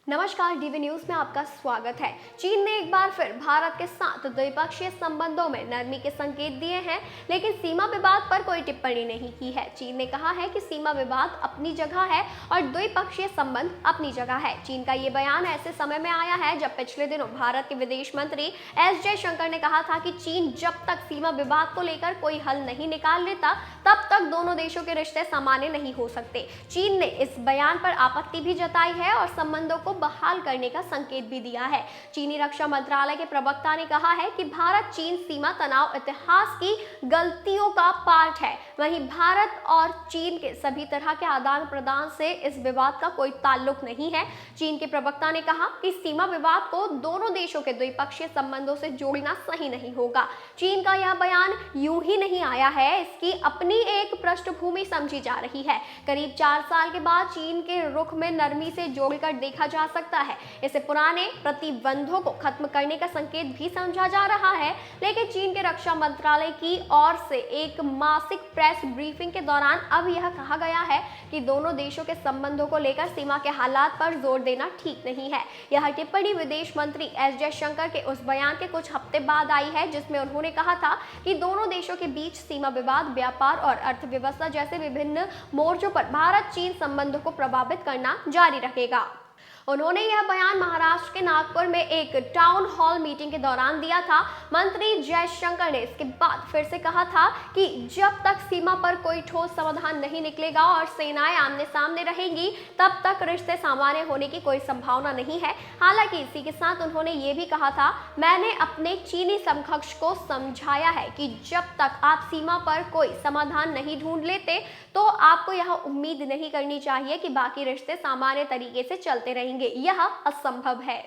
नमस्कार, DV news में आपका स्वागत है। चीन ने एक बार फिर भारत के साथ द्विपक्षीय संबंधों में नरमी के संकेत दिए हैं, लेकिन सीमा विवाद पर कोई टिप्पणी नहीं की है। चीन ने कहा है कि सीमा विवाद अपनी जगह है और द्विपक्षीय संबंध अपनी जगह है। चीन का ये बयान ऐसे समय में आया है जब पिछले दिनों भारत के विदेश मंत्री एस जयशंकर ने कहा था कि चीन जब तक सीमा विवाद को लेकर कोई हल नहीं निकाल लेता, तब तक दोनों देशों के रिश्ते सामान्य नहीं हो सकते। चीन ने इस बयान पर आपत्ति भी जताई है और संबंधों को बहाल करने का संकेत भी दिया है। चीनी रक्षा मंत्रालय के प्रवक्ता ने कहा है कि भारत चीन सीमा तनाव इतिहास की गलतियों का पार्ट है। वहीं भारत और चीन के सभी तरह के आदान प्रदान से इस विवाद का कोई ताल्लुक नहीं है। चीन के प्रवक्ता ने कहा कि सीमा विवाद को दोनों देशों के द्विपक्षीय संबंधों से जोड़ना सही नहीं होगा। चीन का यह बयान यूं ही नहीं आया है, इसकी अपनी एक पृष्ठभूमि समझी जा रही है। करीब 4 साल के बाद चीन के रुख में नरमी से जोड़कर देखा जा सकता है। इसे पुराने प्रतिबंधों को खत्म करने का संकेत भी समझा जा रहा है, लेकिन चीन के रक्षा मंत्रालय की ओर से एक मासिक प्रेस ब्रीफिंग के दौरान अब यह कहा गया है कि दोनों देशों के संबंधों को लेकर सीमा के हालात पर जोर देना ठीक नहीं है। यह टिप्पणी विदेश मंत्री एस जयशंकर के उस बयान के कुछ हफ्ते बाद आई है जिसमें उन्होंने कहा था कि दोनों देशों के बीच सीमा विवाद, व्यापार और अर्थव्यवस्था जैसे विभिन्न मोर्चों पर भारत चीन संबंधों को प्रभावित करना जारी रखेगा। उन्होंने यह बयान महाराष्ट्र के नागपुर में एक टाउन हॉल मीटिंग के दौरान दिया था। मंत्री जयशंकर ने इसके बाद फिर से कहा था कि जब तक सीमा पर कोई ठोस समाधान नहीं निकलेगा और सेनाएं आमने सामने रहेंगी, तब तक रिश्ते सामान्य होने की कोई संभावना नहीं है। हालांकि इसी के साथ उन्होंने ये भी कहा था, मैंने अपने चीनी समकक्ष को समझाया है कि जब तक आप सीमा पर कोई समाधान नहीं ढूंढ लेते, तो आपको यह उम्मीद नहीं करनी चाहिए कि बाकी रिश्ते सामान्य तरीके से चलते रहेंगे। यह असंभव है।